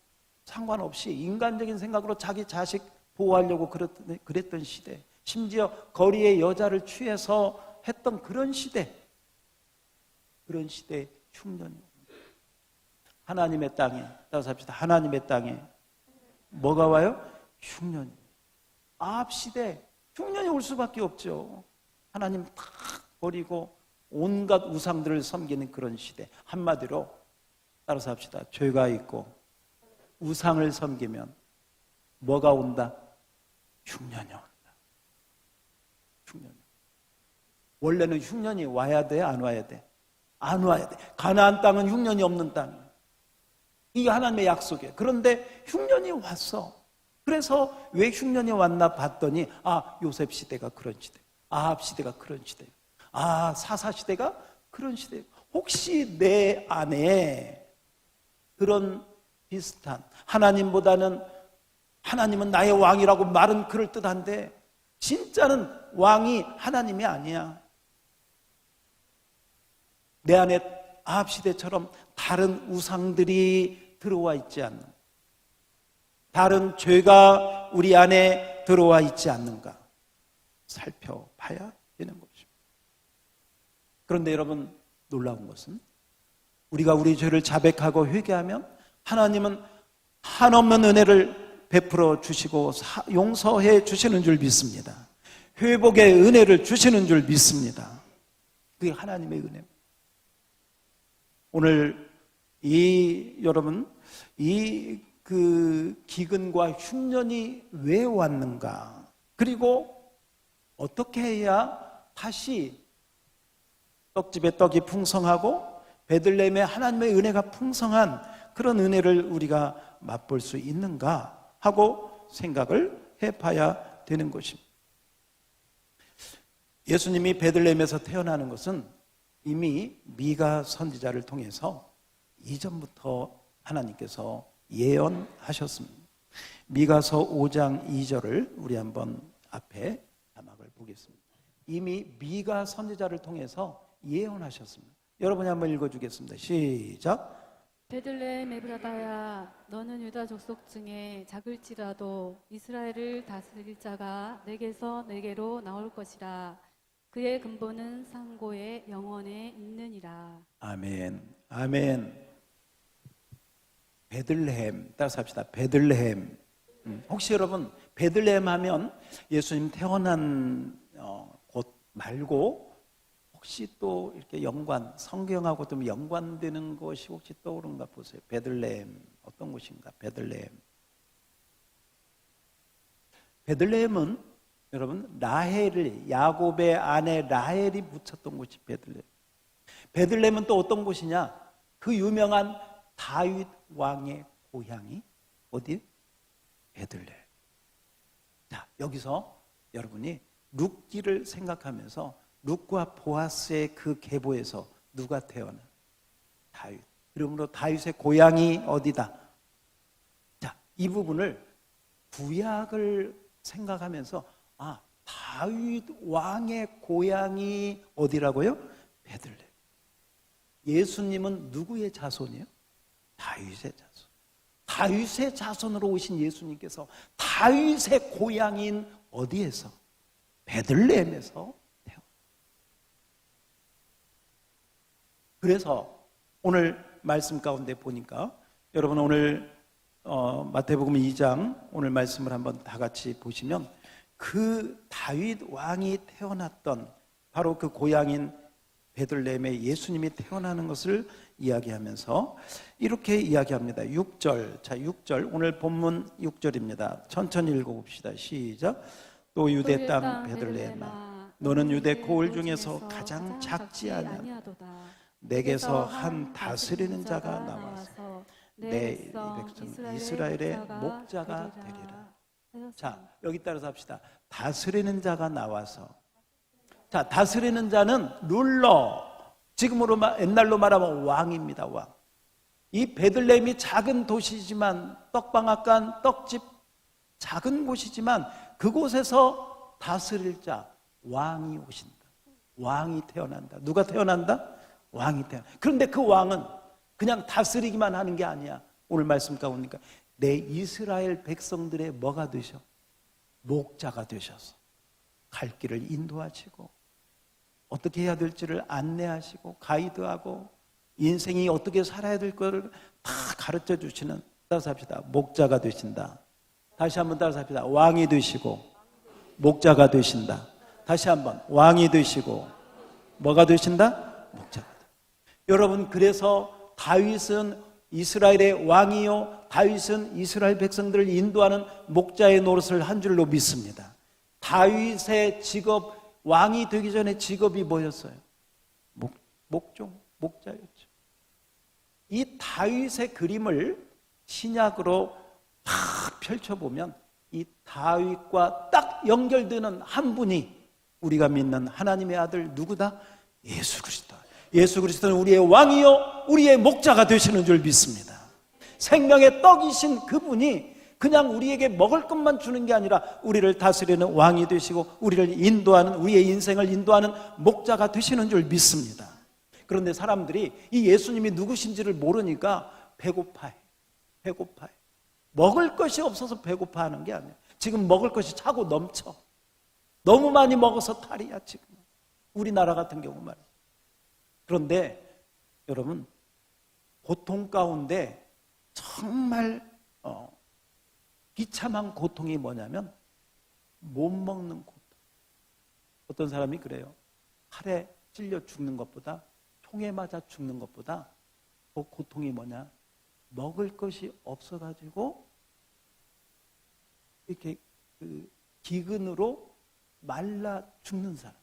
상관없이 인간적인 생각으로 자기 자식 보호하려고 그랬던 시대. 심지어 거리의 여자를 취해서 했던 그런 시대. 그런 시대의 흉년이 하나님의 땅에, 따라서 합시다. 하나님의 땅에 뭐가 와요? 흉년이. 아합 시대 흉년이 올 수밖에 없죠. 하나님 다 버리고 온갖 우상들을 섬기는 그런 시대. 한마디로 따라서 합시다. 죄가 있고 우상을 섬기면 뭐가 온다? 흉년이 온다. 흉년이. 원래는 흉년이 와야 돼? 안 와야 돼? 안 와야 돼. 가나안 땅은 흉년이 없는 땅이에요. 이게 하나님의 약속이에요. 그런데 흉년이 왔어. 그래서 왜 흉년이 왔나 봤더니 요셉 시대가 그런 시대, 아합 시대가 그런 시대, 사사 시대가 그런 시대. 혹시 내 안에 그런 비슷한, 하나님은 나의 왕이라고 말은 그럴듯한데 진짜는 왕이 하나님이 아니야. 내 안에 아합 시대처럼 다른 우상들이 들어와 있지 않는, 다른 죄가 우리 안에 들어와 있지 않는가 살펴봐야 되는 것입니다. 그런데 여러분, 놀라운 것은 우리가 우리 죄를 자백하고 회개하면 하나님은 한없는 은혜를 베풀어 주시고 용서해 주시는 줄 믿습니다. 회복의 은혜를 주시는 줄 믿습니다. 그게 하나님의 은혜입니다. 오늘 여러분, 그 기근과 흉년이 왜 왔는가, 그리고 어떻게 해야 다시 떡집에 떡이 풍성하고 베들레헴에 하나님의 은혜가 풍성한 그런 은혜를 우리가 맛볼 수 있는가 하고 생각을 해봐야 되는 것입니다. 예수님이 베들레헴에서 태어나는 것은 이미 미가 선지자를 통해서 이전부터 하나님께서 예언하셨습니다. 미가서 5장 2절을 우리 한번 앞에 자막을 보겠습니다. 이미 미가 선지자를 통해서 예언하셨습니다. 여러분이 한번 읽어주겠습니다. 시작. 베들레헴 에브라다야, 너는 유다 족속 중에 작을지라도 이스라엘을 다스릴 자가 내게서 내게로 나올 것이라. 그의 근본은 상고의 영원에 있느니라. 아멘. 아멘. 베들레헴, 따라서 합시다. 베들레헴. 혹시 여러분 베들레헴 하면 예수님 태어난 곳 말고 혹시 또 이렇게 성경하고 좀 연관되는 것이 혹시 떠오른가 보세요. 베들레헴 어떤 곳인가? 베들레헴은 여러분 야곱의 아내 라헬이 묻혔던 곳이 베들레헴. 베들레헴은 또 어떤 곳이냐? 그 유명한 다윗 왕의 고향이 어디? 베들레헴. 자, 여기서 여러분이 룻기를 생각하면서 룻과 보아스의 그 계보에서 누가 태어나? 다윗. 그러므로 다윗의 고향이 어디다? 자, 이 부분을 구약을 생각하면서 다윗 왕의 고향이 어디라고요? 베들레헴. 예수님은 누구의 자손이에요? 다윗의 자손. 다윗의 자손으로 오신 예수님께서 다윗의 고향인 어디에서? 베들레헴에서 태어났어요. 그래서 오늘 말씀 가운데 보니까 여러분 오늘 마태복음 2장 오늘 말씀을 한번 다 같이 보시면 그 다윗 왕이 태어났던 바로 그 고향인 베들레헴에 예수님이 태어나는 것을 이야기하면서 이렇게 이야기합니다. 6절. 자, 6절. 오늘 본문 6절입니다. 천천히 읽어봅시다. 시작. 또 유대 땅 베들레헴아, 너는 유대 고을 중에서 가장 작지 아니하도다. 내게서 한 다스리는 자가 나와서 내 백성 이스라엘의 목자가 되리라. 자, 여기 따라서 합시다. 다스리는 자가 나와서. 자, 다스리는 자는 룰러, 지금으로 옛날로 말하면 왕입니다. 왕. 이 베들레헴이 작은 도시지만, 떡방앗간 떡집 작은 곳이지만 그곳에서 다스릴 자, 왕이 오신다. 왕이 태어난다. 누가 태어난다? 왕이 태어난다. 그런데 그 왕은 그냥 다스리기만 하는 게 아니야. 오늘 말씀 가보니까 내 이스라엘 백성들의 뭐가 되셔? 목자가 되셔서 갈 길을 인도하시고 어떻게 해야 될지를 안내하시고 가이드하고 인생이 어떻게 살아야 될 거를 다 가르쳐 주시는, 따라서 합시다. 목자가 되신다. 다시 한번 따라서 합시다. 왕이 되시고 목자가 되신다. 다시 한번 왕이 되시고 뭐가 되신다? 목자가 되신다. 여러분, 그래서 다윗은 이스라엘의 왕이요, 다윗은 이스라엘 백성들을 인도하는 목자의 노릇을 한 줄로 믿습니다. 다윗의 직업, 왕이 되기 전에 직업이 뭐였어요? 목종, 목자였죠. 이 다윗의 그림을 신약으로 딱 펼쳐보면 이 다윗과 딱 연결되는 한 분이 우리가 믿는 하나님의 아들 누구다? 예수 그리스도. 예수 그리스도는 우리의 왕이요 우리의 목자가 되시는 줄 믿습니다. 생명의 떡이신 그분이 그냥 우리에게 먹을 것만 주는 게 아니라 우리를 다스리는 왕이 되시고 우리를 인도하는, 우리의 인생을 인도하는 목자가 되시는 줄 믿습니다. 그런데 사람들이 이 예수님이 누구신지를 모르니까 배고파해. 먹을 것이 없어서 배고파하는 게 아니에요. 지금 먹을 것이 차고 넘쳐. 너무 많이 먹어서 탈이야 지금. 우리나라 같은 경우 말이에요. 그런데 여러분, 고통 가운데 정말 비참한 고통이 뭐냐면 못 먹는 고통. 어떤 사람이 그래요. 칼에 찔려 죽는 것보다, 총에 맞아 죽는 것보다 그 고통이 뭐냐? 먹을 것이 없어가지고 이렇게 기근으로 말라 죽는 사람.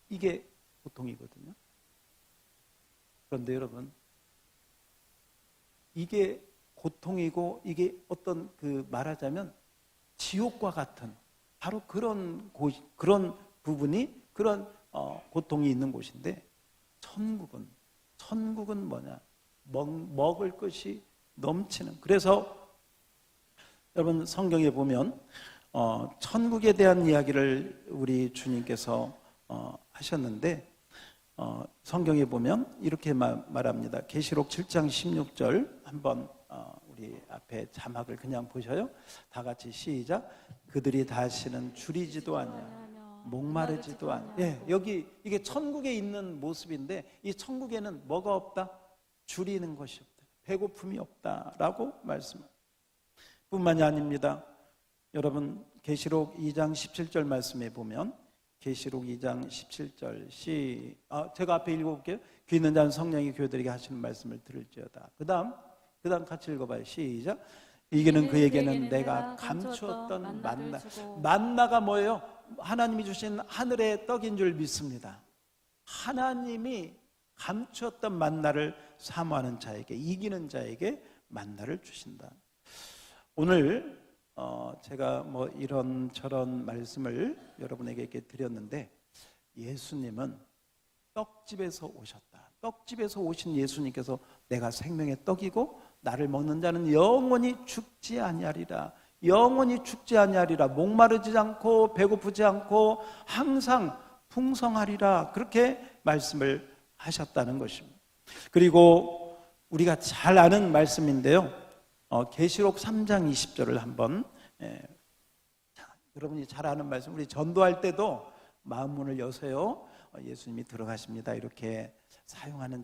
이게 고통이거든요. 그런데 여러분, 이게 고통이고 이게 어떤 말하자면 지옥과 같은 바로 그런 부분이 그런 고통이 있는 곳인데, 천국은 뭐냐? 먹을 것이 넘치는. 그래서 여러분 성경에 보면 천국에 대한 이야기를 우리 주님께서 하셨는데, 성경에 보면 이렇게 말합니다. 계시록 7장 16절 한번 우리 앞에 자막을 그냥 보셔요. 다 같이 시작. 그들이 다시는 줄이지도 않냐 목마르지도 않냐. 예, 여기 이게 천국에 있는 모습인데, 이 천국에는 뭐가 없다? 줄이는 것이 없다. 배고픔이 없다라고 말씀합니다. 뿐만이 아닙니다. 여러분 계시록 2장 17절 말씀에 보면, 계시록 2장 17절 제가 앞에 읽어볼게요. 귀 있는 자는 성령이 교회들에게 하시는 말씀을 들을지어다. 그 다음 같이 읽어봐요. 시작. 이게는 그에게는 내가 감추었던 만나가 뭐예요? 하나님이 주신 하늘의 떡인 줄 믿습니다. 하나님이 감추었던 만나를 사모하는 자에게, 이기는 자에게 만나를 주신다. 오늘 제가 이런저런 말씀을 여러분에게 이렇게 드렸는데, 예수님은 떡집에서 오셨다. 떡집에서 오신 예수님께서 내가 생명의 떡이고 나를 먹는 자는 영원히 죽지 아니하리라. 영원히 죽지 아니하리라. 목마르지 않고 배고프지 않고 항상 풍성하리라. 그렇게 말씀을 하셨다는 것입니다. 그리고 우리가 잘 아는 말씀인데요. 계시록 3장 20절을 한번 여러분이 잘 아는 말씀, 우리 전도할 때도 마음 문을 여세요. 예수님이 들어가십니다. 이렇게 사용하는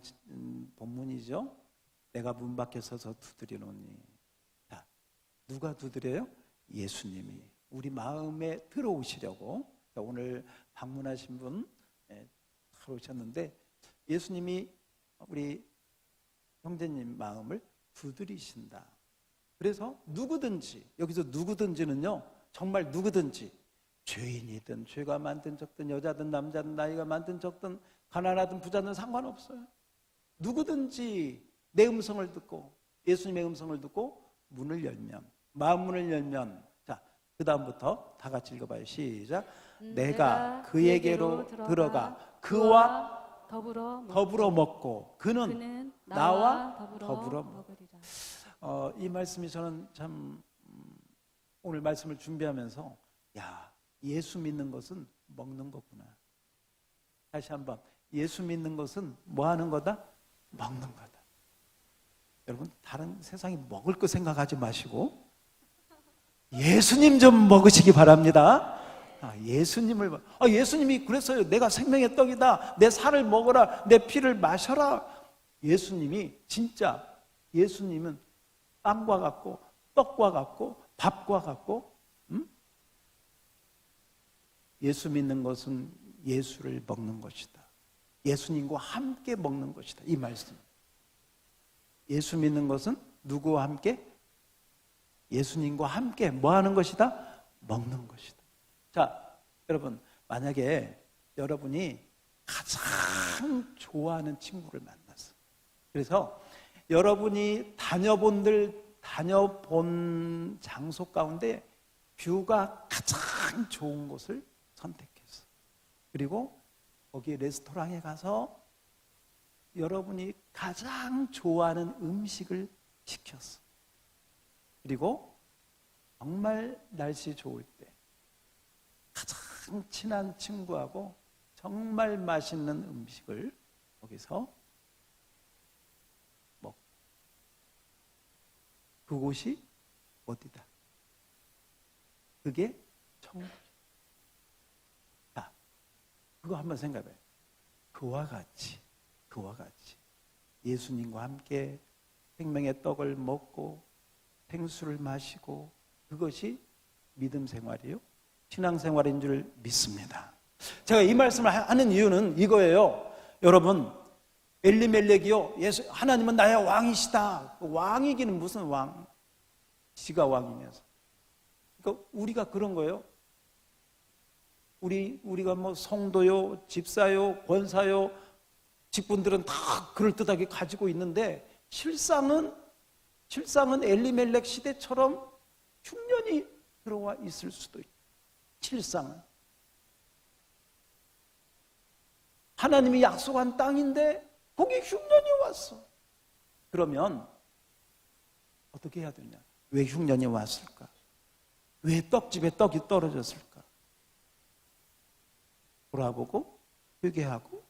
본문이죠. 내가 문 밖에 서서 두드리노니. 자, 누가 두드려요? 예수님이 우리 마음에 들어오시려고. 오늘 방문하신 분 들어오셨는데, 예수님이 우리 형제님 마음을 두드리신다. 그래서 누구든지, 여기서 누구든지는요, 정말 누구든지, 죄인이든 죄가 많든 적든 여자든 남자든 나이가 많든 적든 가난하든 부자든 상관없어요. 누구든지 내 음성을 듣고, 예수님의 음성을 듣고 문을 열면, 마음 문을 열면, 자, 그 다음부터 다 같이 읽어봐요. 시작. 내가 그에게로 들어가 그와 더불어 먹고 그는 나와 더불어 먹으리라. 이 말씀이 저는 참 오늘 말씀을 준비하면서, 야, 예수 믿는 것은 먹는 거구나. 다시 한번, 예수 믿는 것은 뭐 하는 거다? 먹는 거다. 여러분, 다른 세상에 먹을 거 생각하지 마시고 예수님 좀 먹으시기 바랍니다. 예수님이 그랬어요. 내가 생명의 떡이다. 내 살을 먹어라. 내 피를 마셔라. 예수님이 진짜, 예수님은 빵과 같고 떡과 같고 밥과 같고, 예수 믿는 것은 예수를 먹는 것이다. 예수님과 함께 먹는 것이다. 이 말씀. 예수 믿는 것은 누구와 함께? 예수님과 함께 뭐 하는 것이다? 먹는 것이다. 자, 여러분, 만약에 여러분이 가장 좋아하는 친구를 만났어. 그래서 여러분이 다녀본 장소 가운데 뷰가 가장 좋은 곳을 선택했어. 그리고 거기 레스토랑에 가서 여러분이 가장 좋아하는 음식을 시켰어. 그리고 정말 날씨 좋을 때 가장 친한 친구하고 정말 맛있는 음식을 거기서 먹고, 그곳이 어디다? 그게 천국이야. 자, 그거 한번 생각해. 그와 같이 예수님과 함께 생명의 떡을 먹고 생수를 마시고, 그것이 믿음 생활이요, 신앙 생활인 줄 믿습니다. 제가 이 말씀을 하는 이유는 이거예요. 여러분, 엘리멜렉이요, 하나님은 나의 왕이시다. 왕이기는 무슨 왕? 지가 왕이면서. 그러니까 우리가 그런 거예요. 우리가 뭐 성도요, 집사요, 권사요, 직분들은 다 그럴듯하게 가지고 있는데, 실상은 엘리멜렉 시대처럼 흉년이 들어와 있을 수도 있고, 실상은 하나님이 약속한 땅인데 거기 흉년이 왔어. 그러면 어떻게 해야 되냐? 왜 흉년이 왔을까? 왜 떡집에 떡이 떨어졌을까? 돌아보고 회개하고,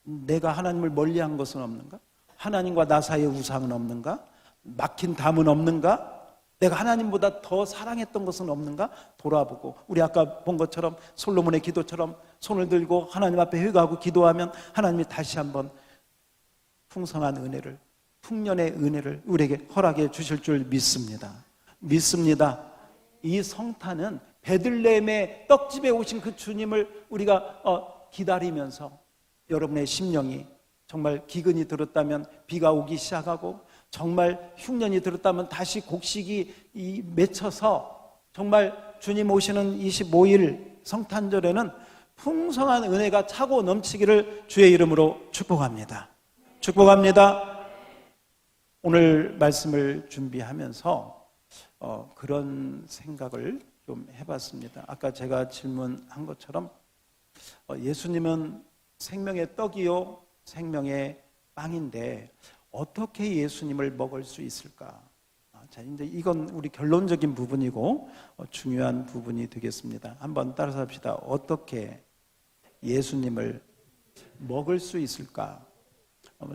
내가 하나님을 멀리한 것은 없는가? 하나님과 나 사이에 우상은 없는가? 막힌 담은 없는가? 내가 하나님보다 더 사랑했던 것은 없는가? 돌아보고, 우리 아까 본 것처럼 솔로몬의 기도처럼 손을 들고 하나님 앞에 회개하고 기도하면 하나님이 다시 한번 풍성한 은혜를, 풍년의 은혜를 우리에게 허락해 주실 줄 믿습니다. 이 성탄은 베들레헴의 떡집에 오신 그 주님을 우리가 기다리면서, 여러분의 심령이 정말 기근이 들었다면 비가 오기 시작하고, 정말 흉년이 들었다면 다시 곡식이 맺혀서, 정말 주님 오시는 25일 성탄절에는 풍성한 은혜가 차고 넘치기를 주의 이름으로 축복합니다. 오늘 말씀을 준비하면서 그런 생각을 좀 해봤습니다. 아까 제가 질문한 것처럼 예수님은 생명의 떡이요 생명의 빵인데 어떻게 예수님을 먹을 수 있을까? 자, 이제 이건 우리 결론적인 부분이고 중요한 부분이 되겠습니다. 한번 따라서 합시다. 어떻게 예수님을 먹을 수 있을까?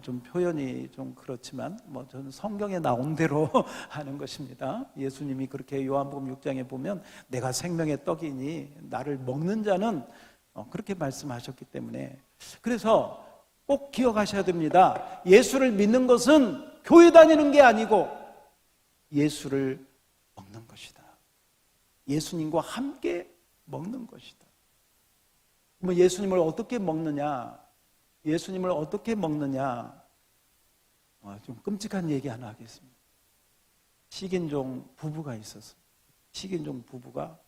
좀 표현이 좀 그렇지만 저는 성경에 나온 대로 하는 것입니다. 예수님이 그렇게 요한복음 6장에 보면 내가 생명의 떡이니 나를 먹는 자는 그렇게 말씀하셨기 때문에, 그래서 꼭 기억하셔야 됩니다. 예수를 믿는 것은 교회 다니는 게 아니고 예수를 먹는 것이다. 예수님과 함께 먹는 것이다. 그럼 예수님을 어떻게 먹느냐? 좀 끔찍한 얘기 하나 하겠습니다. 식인종 부부가 있었어요. 식인종 부부가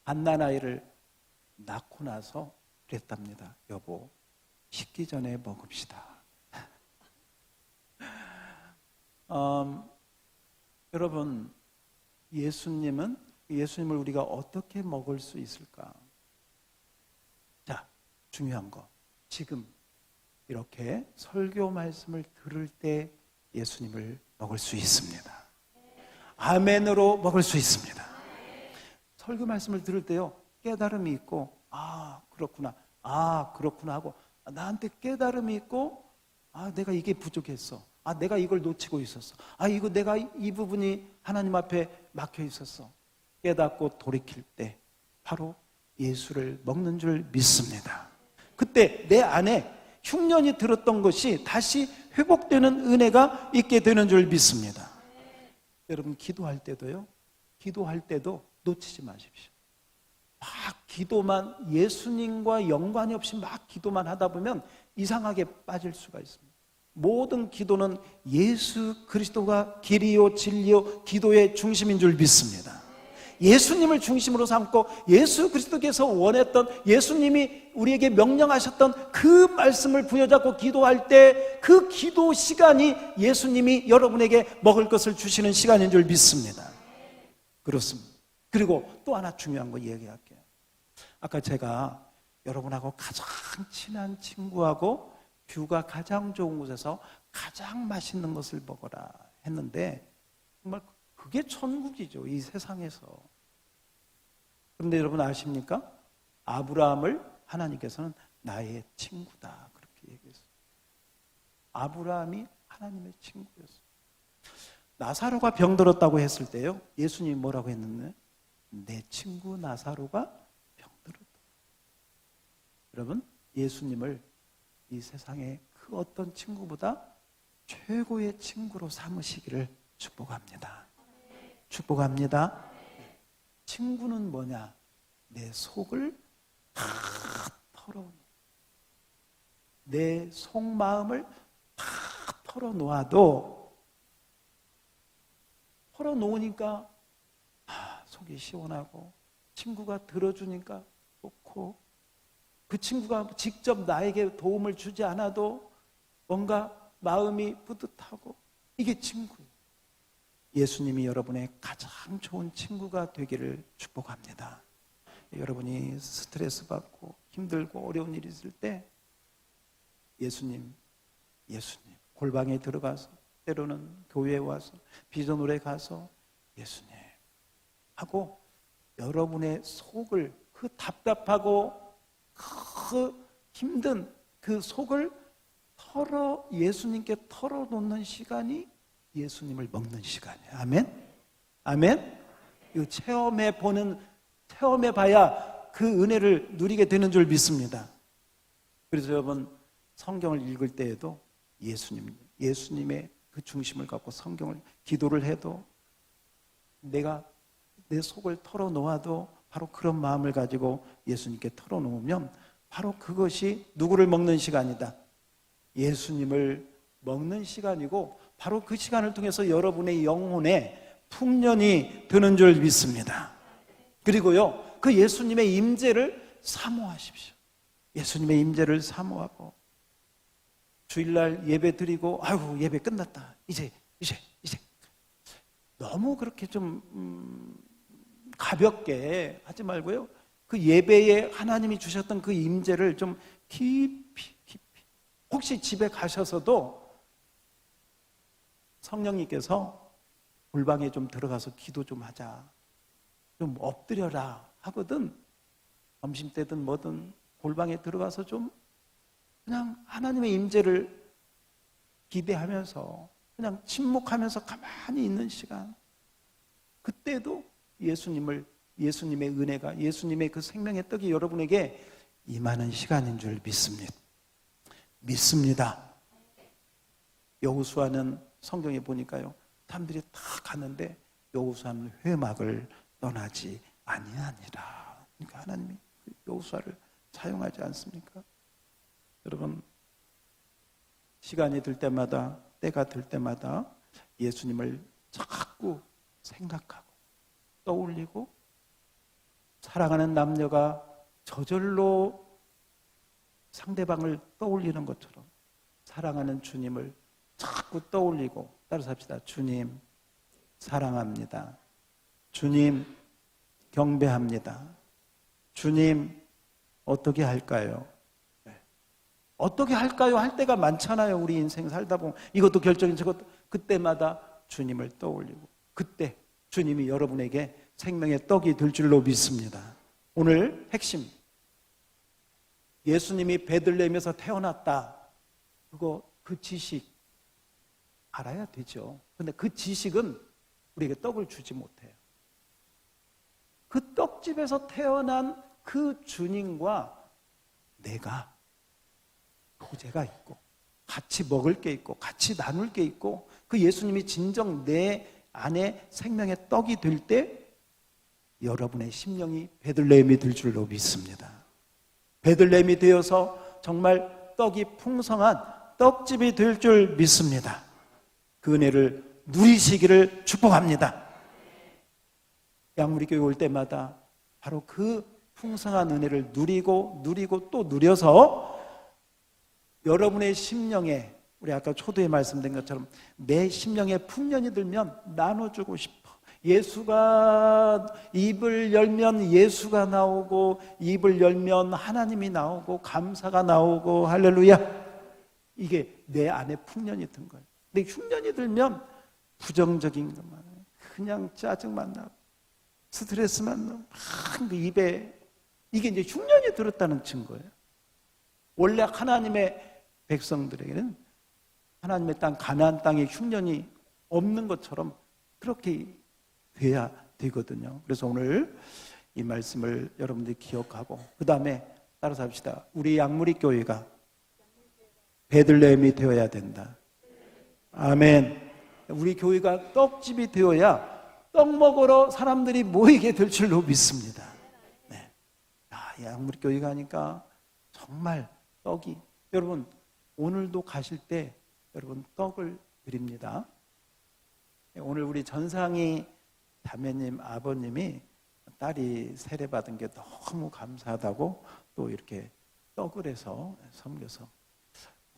갓난아이를 낳고 나서 그랬답니다. 여보, 식기 전에 먹읍시다. 여러분, 예수님을 우리가 어떻게 먹을 수 있을까? 자, 중요한 거, 지금 이렇게 설교 말씀을 들을 때 예수님을 먹을 수 있습니다. 아멘으로 먹을 수 있습니다. 설교 말씀을 들을 때요, 깨달음이 있고, 그렇구나 하고, 나한테 깨달음이 있고, 내가 이게 부족했어, 내가 이걸 놓치고 있었어, 내가 이 부분이 하나님 앞에 막혀 있었어, 깨닫고 돌이킬 때 바로 예수를 먹는 줄 믿습니다. 그때 내 안에 흉년이 들었던 것이 다시 회복되는 은혜가 있게 되는 줄 믿습니다. 여러분, 기도할 때도 놓치지 마십시오. 막 기도만, 예수님과 연관이 없이 막 기도만 하다 보면 이상하게 빠질 수가 있습니다. 모든 기도는 예수 그리스도가 길이요 진리요 기도의 중심인 줄 믿습니다. 예수님을 중심으로 삼고 예수 그리스도께서 원했던, 예수님이 우리에게 명령하셨던 그 말씀을 부여잡고 기도할 때 그 기도 시간이 예수님이 여러분에게 먹을 것을 주시는 시간인 줄 믿습니다. 그렇습니다. 그리고 또 하나 중요한 거 얘기할게요. 아까 제가 여러분하고 가장 친한 친구하고 뷰가 가장 좋은 곳에서 가장 맛있는 것을 먹어라 했는데, 정말 그게 천국이죠, 이 세상에서. 그런데 여러분 아십니까? 아브라함을 하나님께서는 나의 친구다 그렇게 얘기했어요. 아브라함이 하나님의 친구였어요. 나사로가 병들었다고 했을 때요, 예수님이 뭐라고 했는데, 내 친구 나사로가 병들었다. 여러분, 예수님을 이 세상의 그 어떤 친구보다 최고의 친구로 삼으시기를 축복합니다. 축복합니다. 친구는 뭐냐? 내 속을 다 털어놓는, 내 속마음을 다 털어놓아도, 털어놓으니까 속이 시원하고, 친구가 들어주니까 좋고, 그 친구가 직접 나에게 도움을 주지 않아도 뭔가 마음이 뿌듯하고, 이게 친구예요. 예수님이 여러분의 가장 좋은 친구가 되기를 축복합니다. 여러분이 스트레스 받고 힘들고 어려운 일이 있을 때 예수님 골방에 들어가서, 때로는 교회에 와서, 비전홀에 가서 예수님 하고 여러분의 속을, 그 답답하고 그 힘든 그 속을 예수님께 털어놓는 시간이 예수님을 먹는 시간이에요. 아멘? 아멘? 이 체험해봐야 그 은혜를 누리게 되는 줄 믿습니다. 그래서 여러분, 성경을 읽을 때에도 예수님의 그 중심을 갖고 성경을, 기도를 해도, 내가 내 속을 털어놓아도 바로 그런 마음을 가지고 예수님께 털어놓으면 바로 그것이 누구를 먹는 시간이다? 예수님을 먹는 시간이고, 바로 그 시간을 통해서 여러분의 영혼에 풍년이 드는 줄 믿습니다. 그리고요, 그 예수님의 임재를 사모하십시오. 예수님의 임재를 사모하고, 주일날 예배 드리고, 아이고 예배 끝났다, 이제 너무 그렇게 좀 가볍게 하지 말고요, 그 예배에 하나님이 주셨던 그 임재를 좀 깊이, 혹시 집에 가셔서도 성령님께서 골방에 좀 들어가서 기도 좀 하자, 좀 엎드려라 하거든, 점심때든 뭐든 골방에 들어가서 좀 그냥 하나님의 임재를 기대하면서 그냥 침묵하면서 가만히 있는 시간, 그때도 예수님의 은혜가, 예수님의 그 생명의 떡이 여러분에게 임하는 시간인 줄 믿습니다. 여호수아는 성경에 보니까요, 사람들이 다 가는데 여호수아는 회막을 떠나지 아니하니라. 그러니까 하나님이 여호수아를 사용하지 않습니까? 여러분, 시간이 들 때마다, 때가 들 때마다 예수님을 자꾸 생각하고 떠올리고, 사랑하는 남녀가 저절로 상대방을 떠올리는 것처럼 사랑하는 주님을 자꾸 떠올리고, 따라서 합시다. 주님 사랑합니다. 주님 경배합니다. 주님 어떻게 할까요? 어떻게 할까요? 할 때가 많잖아요. 우리 인생 살다 보면 이것도 결정인 저것도, 그때마다 주님을 떠올리고, 그때 주님이 여러분에게 생명의 떡이 될 줄로 믿습니다. 오늘 핵심, 예수님이 베들레헴에서 태어났다, 그 지식 알아야 되죠. 근데 그 지식은 우리에게 떡을 주지 못해요. 그 떡집에서 태어난 그 주님과 내가 교제가 있고, 같이 먹을 게 있고, 같이 나눌 게 있고, 그 예수님이 진정 내 안에 생명의 떡이 될 때 여러분의 심령이 베들레헴이 될 줄로 믿습니다. 베들레헴이 되어서 정말 떡이 풍성한 떡집이 될 줄 믿습니다. 그 은혜를 누리시기를 축복합니다. 양무리 교회 올 때마다 바로 그 풍성한 은혜를 누리고 또 누려서 여러분의 심령에, 우리 아까 초두에 말씀드린 것처럼 내 심령에 풍년이 들면 나눠주고 싶어. 예수가 입을 열면 예수가 나오고, 입을 열면 하나님이 나오고, 감사가 나오고, 할렐루야. 이게 내 안에 풍년이 든 거예요. 근데 흉년이 들면 부정적인 것만, 그냥 짜증만 나고 스트레스만 나고 막 입에, 이게 이제 흉년이 들었다는 증거예요. 원래 하나님의 백성들에게는 하나님의 땅 가나안 땅에 흉년이 없는 것처럼 그렇게 돼야 되거든요. 그래서 오늘 이 말씀을 여러분들이 기억하고, 그 다음에 따라서 합시다. 우리 양무리 교회가 베들레헴이 되어야 된다. 아멘. 우리 교회가 떡집이 되어야 떡 먹으러 사람들이 모이게 될 줄로 믿습니다. 네. 양무리 교회가 하니까 정말 떡이, 여러분 오늘도 가실 때 여러분 떡을 드립니다. 오늘 우리 전상희 자매님 아버님이 딸이 세례받은 게 너무 감사하다고 또 이렇게 떡을 해서 섬겨서,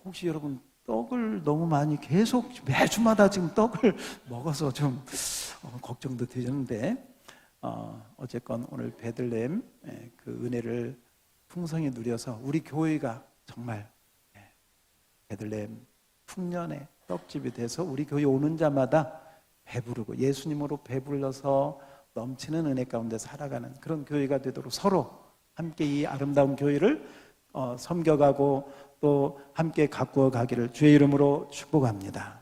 혹시 여러분 떡을 너무 많이 계속 매주마다 지금 떡을 먹어서 좀 걱정도 되는데, 어쨌건 오늘 베들레헴 그 은혜를 풍성히 누려서 우리 교회가 정말 베들레헴 풍년의 떡집이 돼서 우리 교회 오는 자마다 배부르고 예수님으로 배불러서 넘치는 은혜 가운데 살아가는 그런 교회가 되도록 서로 함께 이 아름다운 교회를 섬겨가고 또 함께 가꾸어 가기를 주의 이름으로 축복합니다.